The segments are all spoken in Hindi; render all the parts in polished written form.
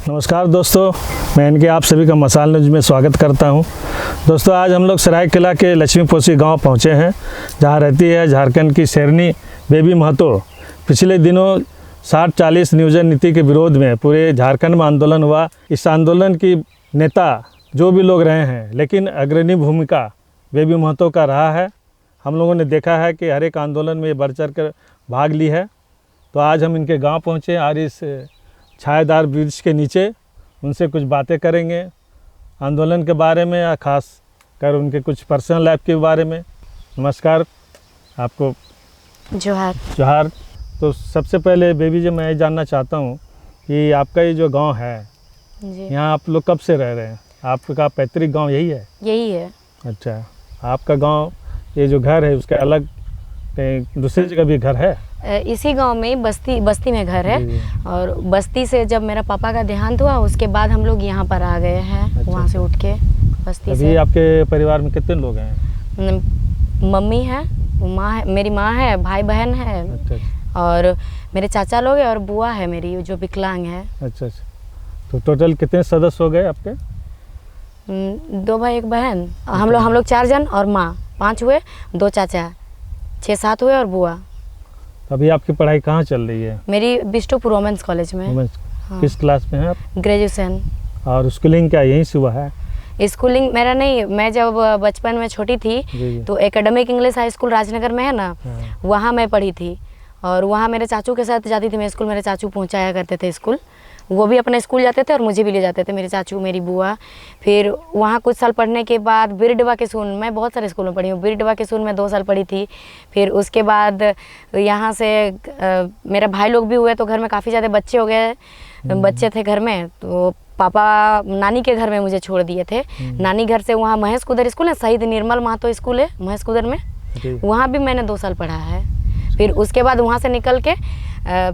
नमस्कार दोस्तों, मैं इनके आप सभी का मसाल न्यूज में स्वागत करता हूं। दोस्तों, आज हम लोग सरायकेला के लक्ष्मीपोशी गांव पहुंचे हैं, जहां रहती है झारखंड की शेरनी बेबी महतो। पिछले दिनों 60-40 नियोजन नीति के विरोध में पूरे झारखंड में आंदोलन हुआ। इस आंदोलन की नेता जो भी लोग रहे हैं, लेकिन अग्रणी भूमिका बेबी महतो का रहा है। हम लोगों ने देखा है कि हर एक आंदोलन में बढ़ चढ़ कर भाग ली है। तो आज हम इनके गाँव पहुँचे और इस छायादार वृक्ष के नीचे उनसे कुछ बातें करेंगे आंदोलन के बारे में, या खास कर उनके कुछ पर्सनल लाइफ के बारे में। नमस्कार, आपको जोहार। तो सबसे पहले बेबी जी, मैं ये जानना चाहता हूँ कि आपका ये जो गांव है, यहाँ आप लोग कब से रह रहे हैं? आपका पैतृक गांव यही है? यही है। अच्छा, आपका गांव, ये जो घर है उसके अलग कहीं दूसरी जगह भी घर है? इसी गांव में बस्ती में घर है। और बस्ती से जब मेरा पापा का देहांत हुआ, उसके बाद हम लोग यहाँ पर आ गए हैं। अच्छा, वहाँ से उठ के बस्ती अभी से। आपके परिवार में कितने लोग हैं? मम्मी है, माँ है, मेरी माँ है, भाई बहन है। अच्छा। और मेरे चाचा लोग हैं और बुआ है मेरी जो विकलांग है। अच्छा। तो टोटल कितने सदस्य हो गए आपके? 2 भाई 1 बहन। हम लोग 4 जन और माँ 5 हुए, 2 चाचा 6-7 हुए और बुआ। अभी आपकी पढ़ाई कहाँ चल रही है? मेरी बिष्टुपुर वोमेंस कॉलेज में। हाँ। किस क्लास में है आप? ग्रेजुएशन। और स्कूलिंग क्या यहीं से हुआ है? स्कूलिंग मेरा नहीं, मैं जब बचपन में छोटी थी तो academic English high school Rajnagar में है ना, वहाँ मैं पढ़ी थी। और वहाँ मेरे चाचू के साथ जाती थी मैं स्कूल। मेरे चाचू पहुँचाया करते थे स्कूल, वो भी अपने स्कूल जाते थे और मुझे भी ले जाते थे मेरे चाचू, मेरी बुआ। फिर वहाँ कुछ साल पढ़ने के बाद बिरडवा के सून, मैं बहुत सारे स्कूल में पढ़ी हूँ। बिरडवा के सून में 2 साल पढ़ी थी। फिर उसके बाद यहाँ से मेरा भाई लोग भी हुए तो घर में काफ़ी ज़्यादा बच्चे हो गए, बच्चे थे घर में। तो पापा नानी के घर में मुझे छोड़ दिए थे। नानी घर से वहाँ महेश कुदर स्कूल है, शहीद निर्मल महतो स्कूल है महेश कुदर में, वहाँ भी मैंने 2 साल पढ़ा है। फिर उसके बाद वहाँ से निकल के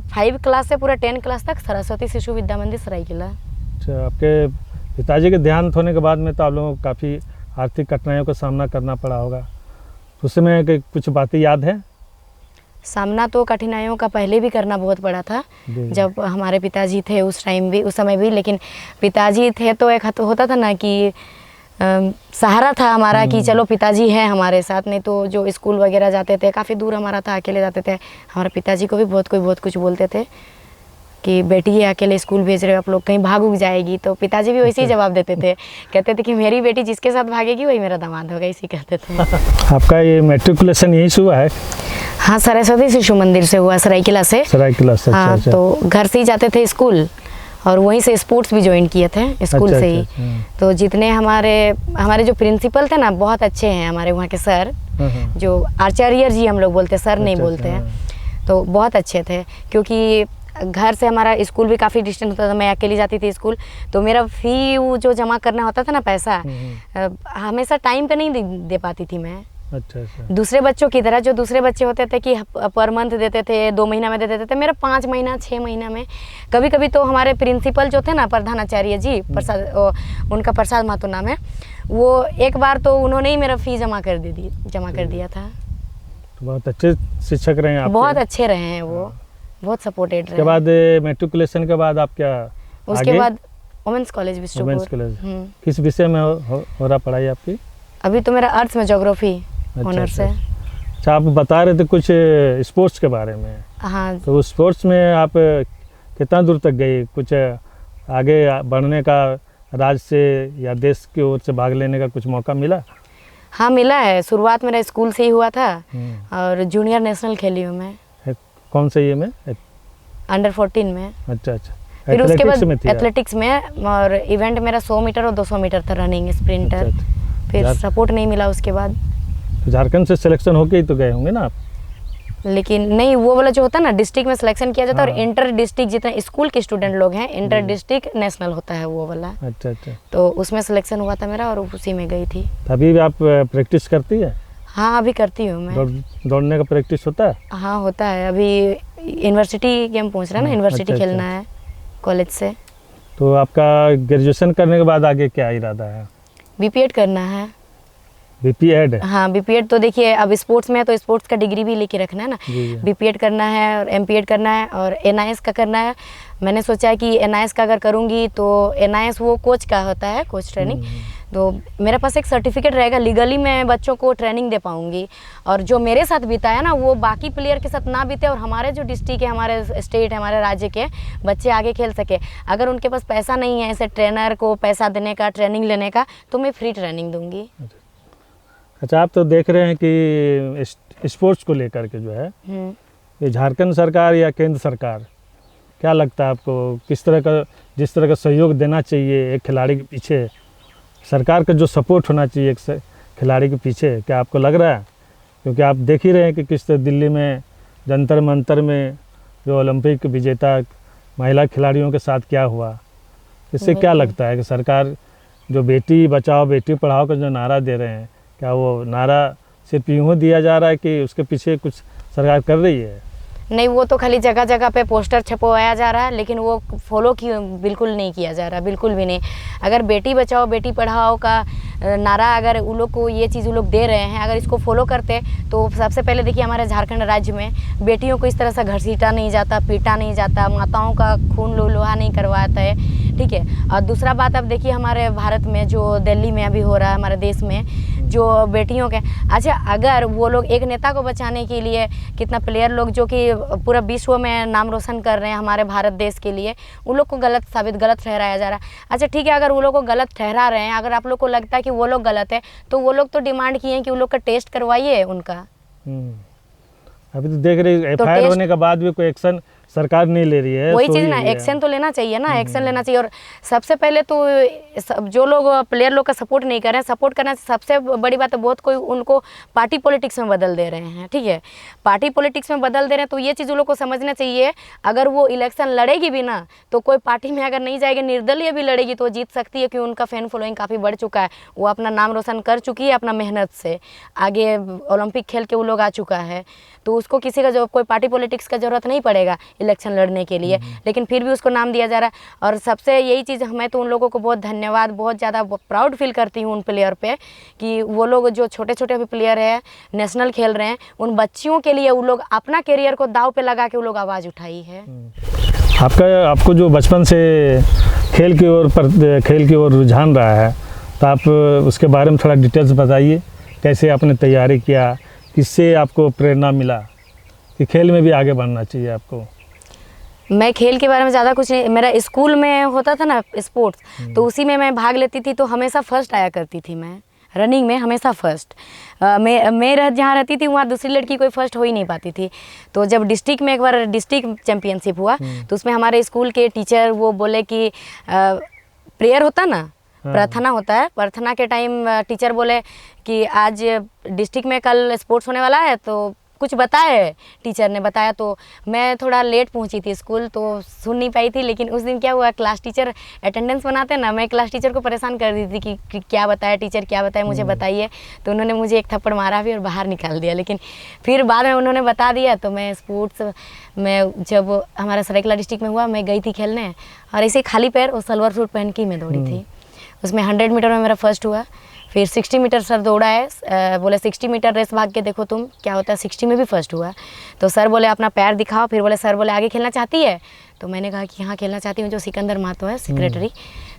5 क्लास से पूरा 10 क्लास तक सरस्वती शिशु विद्या मंदिर सरायकेला। अच्छा, आपके पिताजी के देहांत होने के बाद में तो आप लोगों को काफ़ी आर्थिक कठिनाइयों का सामना करना पड़ा होगा, उस समय कुछ बातें याद है? सामना तो कठिनाइयों का पहले भी करना बहुत पड़ा था, जब हमारे पिताजी थे उस टाइम भी, उस समय भी। लेकिन पिताजी थे तो एक होता था ना कि सहारा था हमारा कि चलो पिताजी हैं हमारे साथ। नहीं तो जो स्कूल वगैरह जाते थे, काफ़ी दूर हमारा था, अकेले जाते थे। हमारे पिताजी को भी बहुत कुछ बोलते थे कि बेटी ये अकेले स्कूल भेज रहे हो आप लोग, कहीं भाग उग जाएगी। तो पिताजी भी वैसे ही जवाब देते थे, कहते थे कि मेरी बेटी जिसके साथ भागेगी वही मेरा दामाद होगा, इसी कहते थे। आपका ये मैट्रिकुलेशन यहीं से हुआ है? हाँ, सरस्वती शिशु मंदिर से हुआ, सरायकेला से। हाँ, तो घर से ही जाते थे स्कूल और वहीं से स्पोर्ट्स भी ज्वाइन किए थे स्कूल से ही। तो जितने हमारे जो प्रिंसिपल थे ना, बहुत अच्छे हैं हमारे वहाँ के सर, जो आचार्य जी हम लोग बोलते हैं, सर नहीं बोलते हैं। तो बहुत अच्छे थे, क्योंकि घर से हमारा स्कूल भी काफ़ी डिस्टेंस होता था। मैं अकेली जाती थी स्कूल, तो मेरा फी वो जो जमा करना होता था ना पैसा, हमेशा टाइम पे नहीं दे पाती थी मैं। अच्छा। दूसरे बच्चों की तरह, जो दूसरे बच्चे होते थे कि पर मंथ देते थे, 2 महीना में देते थे, मेरा 5 महीना 6 महीना में। कभी कभी तो हमारे प्रिंसिपल जो थे ना, प्रधानाचार्य जी, उनका प्रसाद महतो नाम है, वो एक बार तो उन्होंने ही मेरा फी जमा कर दिया था। तो बहुत अच्छे शिक्षक रहे हैं आप? बहुत अच्छे रहे हैं वो, बहुत सपोर्टेड रहे। उसके बाद मैट्रिकुलेशन के बाद आप क्या? उसके बाद वोमेंस कॉलेज बिष्टुपुर। किस विषय में हो रहा पढ़ाई आपकी? अभी तो मेरा आर्ट्स में ज्योग्राफी ऑनर्स है। अच्छा, आप बता रहे थे कुछ स्पोर्ट्स के बारे में। हाँ। तो उस स्पोर्ट्स में आप कितना दूर तक गई? कुछ आगे बढ़ने का राज्य से या देश की ओर से भाग लेने का कुछ मौका मिला? हाँ, मिला है। शुरुआत मेरा स्कूल से ही हुआ था और जूनियर नेशनल खेली हूँ मैं। कौन से ये में? अंडर 14 में। अच्छा। फिर उसके बाद एथलेटिक्स में, और इवेंट मेरा 100 मीटर और 200 मीटर था, रनिंग स्प्रिंटर। फिर सपोर्ट नहीं मिला उसके बाद। तो झारखंड से सिलेक्शन होके ही तो गए होंगे ना आप? लेकिन नहीं, वो वाला जो होता है ना, डिस्ट्रिक्ट में सिलेक्शन किया जाता है। और इंटर डिस्ट्रिक्ट जितने स्कूल के स्टूडेंट लोग हैं, इंटर डिस्ट्रिक्ट नेशनल होता है वो वाला। अच्छा। तो उसमें सिलेक्शन हुआ था मेरा और उसी में गई थी। अभी भी आप प्रैक्टिस करती है? हाँ, अभी करती हूँ मैं। दौड़ने का प्रैक्टिस होता है? हाँ, होता है। अभी यूनिवर्सिटी गेम पहुँच रहा है ना, यूनिवर्सिटी खेलना है कॉलेज से। तो आपका ग्रेजुएशन करने के बाद आगे क्या इरादा है? बीपीएड करना है। बीपीएड? हाँ बीपीएड तो देखिए अब स्पोर्ट्स में है तो स्पोर्ट्स का डिग्री भी लेके रखना है ना। बीपीएड करना है और एमपीएड करना है और एनआईएस का करना है। मैंने सोचा है कि एनआईएस का अगर करूँगी तो एनआईएस वो कोच का होता है, कोच ट्रेनिंग। तो मेरे पास एक सर्टिफिकेट रहेगा, लीगली मैं बच्चों को ट्रेनिंग दे पाऊँगी। और जो मेरे साथ बीता है ना वो बाकी प्लेयर के साथ ना बीते और हमारे जो डिस्ट्रिक्ट है, हमारे स्टेट है, हमारे राज्य के बच्चे आगे खेल सके। अगर उनके पास पैसा नहीं है ऐसे ट्रेनर को पैसा देने का, ट्रेनिंग लेने का, तो मैं फ्री ट्रेनिंग दूँगी। अच्छा, आप तो देख रहे हैं कि स्पोर्ट्स को लेकर के जो है ये झारखंड सरकार या केंद्र सरकार, क्या लगता है आपको किस तरह का, जिस तरह का सहयोग देना चाहिए एक खिलाड़ी के पीछे, सरकार का जो सपोर्ट होना चाहिए एक खिलाड़ी के पीछे, क्या आपको लग रहा है? क्योंकि आप देख ही रहे हैं कि किस तरह दिल्ली में जंतर मंतर में जो ओलंपिक विजेता महिला खिलाड़ियों के साथ क्या हुआ, इससे क्या लगता है कि सरकार जो बेटी बचाओ बेटी पढ़ाओ का जो नारा दे रहे हैं, क्या वो नारा सिर्फ यूँ दिया जा रहा है कि उसके पीछे कुछ सरकार कर रही है? नहीं, वो तो खाली जगह जगह पे पोस्टर छपवाया जा रहा है, लेकिन वो फॉलो बिल्कुल नहीं किया जा रहा, बिल्कुल भी नहीं। अगर बेटी बचाओ बेटी पढ़ाओ का नारा अगर उन लोग को ये चीज़ उन लोग दे रहे हैं, अगर इसको फॉलो करते तो सबसे पहले देखिए हमारे झारखंड राज्य में बेटियों को इस तरह से घसीटा नहीं जाता, पीटा नहीं जाता, माताओं का खून लोहा नहीं करवाता है, ठीक है। और दूसरा बात अब देखिए हमारे भारत में जो दिल्ली में अभी हो रहा है, हमारे देश में जो बेटियों के, अच्छा अगर वो लोग एक नेता को बचाने के लिए कितना प्लेयर लोग जो कि पूरा विश्व में नाम रोशन कर रहे हैं हमारे भारत देश के लिए, उन लोग को गलत ठहराया जा रहा है। अच्छा ठीक है, अगर वो लोग को गलत ठहरा रहे हैं, अगर आप लोग को लगता है कि वो लोग गलत है तो वो लोग तो डिमांड किए हैं कि उन लोग का टेस्ट करवाइए उनका। अभी तो देख रही एफआईआर होने के बाद भी कोई एक्शन सरकार नहीं ले रही है। वही चीज़ ना, एक्शन तो लेना चाहिए ना, एक्शन लेना चाहिए। और सबसे पहले तो जो लोग प्लेयर लोग का सपोर्ट नहीं कर रहे हैं, सपोर्ट करना सबसे बड़ी बात है। बहुत कोई उनको पार्टी पॉलिटिक्स में बदल दे रहे हैं, ठीक है, पार्टी पॉलिटिक्स में बदल दे रहे हैं, तो ये चीज़ उन लोग को समझना चाहिए। अगर वो इलेक्शन लड़ेगी भी ना तो कोई पार्टी में अगर नहीं जाएगी, निर्दलीय भी लड़ेगी तो जीत सकती है, क्योंकि उनका फैन फॉलोइंग काफ़ी बढ़ चुका है, वो अपना नाम रोशन कर चुकी है अपना मेहनत से, आगे ओलंपिक खेल के वो लोग आ चुका है, तो उसको किसी का जो कोई पार्टी पॉलिटिक्स का ज़रूरत नहीं पड़ेगा इलेक्शन लड़ने के लिए, लेकिन फिर भी उसको नाम दिया जा रहा है। और सबसे यही चीज़, मैं तो उन लोगों को बहुत धन्यवाद, बहुत ज़्यादा प्राउड फील करती हूँ उन प्लेयर पे कि वो लोग जो छोटे छोटे भी प्लेयर हैं, नेशनल खेल रहे हैं, उन बच्चियों के लिए वो लोग अपना करियर को दाव पे लगा के वो लोग आवाज़ उठाई है। आपको जो बचपन से खेल की ओर रुझान रहा है, तो आप उसके बारे में थोड़ा डिटेल्स बताइए, कैसे आपने तैयारी किया, किससे आपको प्रेरणा मिला कि खेल में भी आगे बढ़ना चाहिए आपको? मैं खेल के बारे में ज़्यादा कुछ नहीं, मेरा स्कूल में होता था ना स्पोर्ट्स, तो उसी में मैं भाग लेती थी, तो हमेशा फर्स्ट आया करती थी मैं रनिंग में, हमेशा फर्स्ट। मैं जहाँ रहती थी वहाँ दूसरी लड़की कोई फर्स्ट हो ही नहीं पाती थी। तो जब डिस्ट्रिक्ट में एक बार डिस्ट्रिक्ट चैम्पियनशिप हुआ तो उसमें हमारे स्कूल के टीचर वो बोले कि प्रेयर होता ना, प्रार्थना होता है, प्रार्थना के टाइम टीचर बोले कि आज डिस्ट्रिक्ट में कल स्पोर्ट्स होने वाला है, तो कुछ बताए, टीचर ने बताया। तो मैं थोड़ा लेट पहुंची थी स्कूल तो सुन नहीं पाई थी, लेकिन उस दिन क्या हुआ, क्लास टीचर अटेंडेंस बनाते ना, मैं क्लास टीचर को परेशान कर दी थी कि क्या बताया टीचर, क्या बताया, मुझे बताइए। तो उन्होंने मुझे एक थप्पड़ मारा भी और बाहर निकाल दिया, लेकिन फिर बाद में उन्होंने बता दिया। तो मैं स्पोर्ट्स में जब हमारा सरायकेला डिस्ट्रिक्ट में हुआ, मैं गई थी खेलने और ऐसे खाली पैर और सलवार सूट पहन के मैं दौड़ी थी। उसमें 100 मीटर में मेरा फर्स्ट हुआ, फिर 60 मीटर सर दौड़ा है, बोले 60 मीटर रेस भाग के देखो तुम क्या होता है, 60 में भी फर्स्ट हुआ। तो सर बोले अपना पैर दिखाओ, फिर बोले सर बोले आगे खेलना चाहती है, तो मैंने कहा कि हाँ खेलना चाहती हूँ, जो सिकंदर महतो है सेक्रेटरी,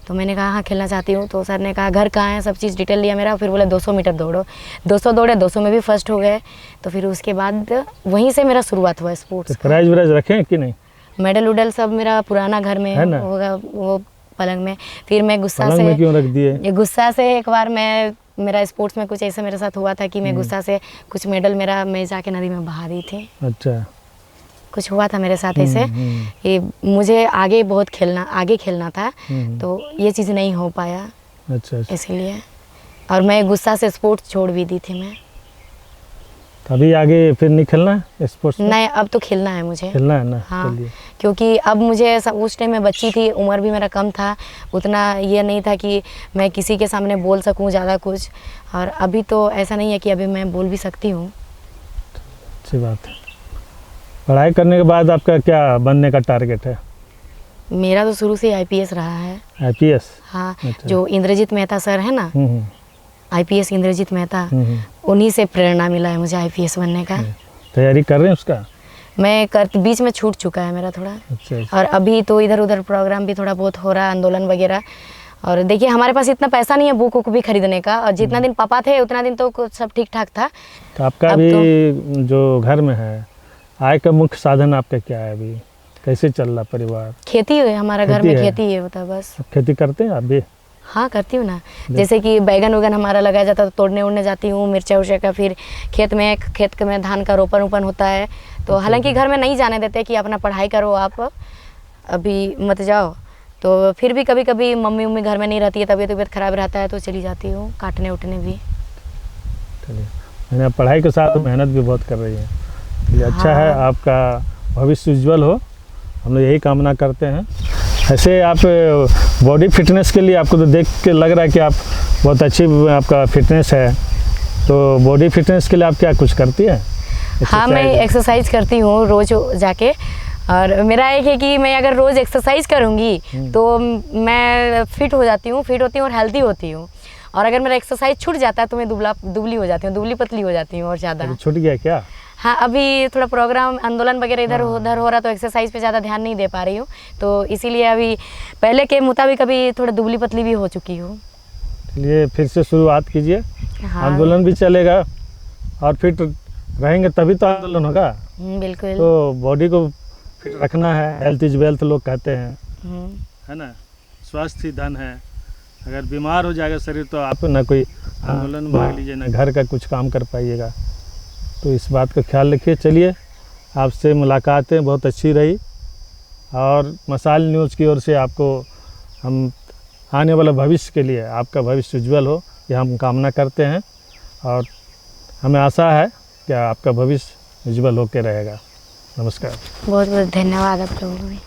तो मैंने कहा हाँ खेलना चाहती हूँ। तो सर ने कहा घर कहाँ है, सब चीज़ डिटेल लिया मेरा, फिर बोले 200 मीटर दौड़ो, 200 दौड़े, 200 में भी फर्स्ट हो गए। तो फिर उसके बाद वहीं से मेरा शुरुआत हुआ स्पोर्ट्स। प्राइज व्राइज रखे कि नहीं? मेडल उडल सब मेरा पुराना घर में होगा, वो पलंग में। फिर मैं गुस्सा से, क्यों रख दिए? ये गुस्सा से एक बार मेरा स्पोर्ट्स में कुछ ऐसा मेरे साथ हुआ था कि मैं गुस्सा से कुछ मेडल मेरा मैं जाके नदी में बहा दी थी। अच्छा, कुछ हुआ था मेरे साथ ऐसे कि मुझे आगे बहुत खेलना था, तो ये चीज़ नहीं हो पाया। अच्छा। इसलिए, और मैं गुस्सा से स्पोर्ट्स छोड़ भी दी थी मैं। अभी आगे फिर नहीं खेलना है स्पोर्ट्स में? नहीं, अब तो खेलना है मुझे, खेलना है ना। हाँ, क्योंकि अब मुझे उस टाइम में बच्ची थी, उम्र भी मेरा कम था, उतना ये नहीं था कि मैं किसी के सामने बोल सकूं ज़्यादा कुछ, और अभी तो ऐसा नहीं है कि अभी मैं बोल भी सकती हूँ। अच्छी बात है। पढ़ाई करने के बाद आपका क्या बनने का टारगेट है? मेरा तो शुरू से आईपीएस रहा है। आईपीएस? हाँ। अच्छा। जो इंद्रजीत मेहता सर है ना, आईपीएस इंद्रजीत मेहता, उन्हीं से प्रेरणा मिला है मुझे आईपीएस बनने का। तैयारी कर रहे हैं उसका? मैं बीच में छूट चुका है मेरा थोड़ा। अच्छा। और अभी तो इधर उधर प्रोग्राम भी थोड़ा बहुत हो रहा है, आंदोलन वगैरह। और देखिए हमारे पास इतना पैसा नहीं है बुक वुक भी खरीदने का, और जितना दिन पापा थे उतना दिन तो सब ठीक ठाक था। तो आपका भी जो घर में है, आय का मुख्य साधन आपका क्या है अभी? कैसे चल रहा परिवार? खेती है, हमारा घर में खेती है होता बस। खेती करते हैं आप भी? हाँ करती हूँ ना, जैसे कि बैगन वैगन हमारा लगाया जाता है तो तोड़ने उड़ने जाती हूँ, मिर्चा उर्चा का। फिर खेत में धान का रोपन उपन होता है, तो हालांकि घर में नहीं जाने देते कि अपना पढ़ाई करो आप, अभी मत जाओ। तो फिर भी कभी कभी मम्मी उम्मी घर में नहीं रहती है, तबीयत ख़राब रहता है तो चली जाती हूँ काटने उठने भी। चलिए, मैंने पढ़ाई के साथ मेहनत भी बहुत कर रही है, ये अच्छा है। आपका भविष्य उज्जवल हो, हम लोग यही कामना करते हैं। ऐसे आप बॉडी फिटनेस के लिए, आपको तो देख के लग रहा है कि आप बहुत अच्छी आपका फिटनेस है, तो बॉडी फिटनेस के लिए आप क्या कुछ करती है? हाँ मैं एक्सरसाइज करती हूँ रोज़ जाके, और मेरा एक है कि मैं अगर रोज़ एक्सरसाइज करूँगी तो मैं फिट हो जाती हूँ, फिट होती हूँ और हेल्दी होती हूँ। और अगर मेरा एक्सरसाइज छूट जाता है तो मैं दुबली हो जाती हूँ, दुबली पतली हो जाती हूँ और ज़्यादा। छूट गया क्या? हाँ अभी थोड़ा प्रोग्राम आंदोलन वगैरह इधर उधर हो रहा तो एक्सरसाइज पे ज़्यादा ध्यान नहीं दे पा रही हूँ, तो इसीलिए अभी पहले के मुताबिक अभी थोड़ा दुबली पतली भी हो चुकी हूँ। चलिए फिर से शुरुआत कीजिए। हाँ आंदोलन भी चलेगा और फिट रहेंगे तभी तो आंदोलन होगा। बिल्कुल। तो बॉडी को फिट रखना है, हेल्थ इज वेल्थ लोग कहते हैं, है ना। स्वास्थ्य ही धन है। अगर बीमार हो जाएगा शरीर तो आप ना कोई आंदोलन भाग लीजिए, ना घर का कुछ काम कर पाइएगा। तो इस बात का ख्याल रखिए। चलिए, आपसे मुलाकातें बहुत अच्छी रही, और मसाल न्यूज़ की ओर से आपको हम आने वाला भविष्य के लिए आपका भविष्य उज्जवल हो, यह हम कामना करते हैं, और हमें आशा है कि आपका भविष्य उज्जवल होकर रहेगा। नमस्कार। बहुत बहुत धन्यवाद आप लोगों को भी।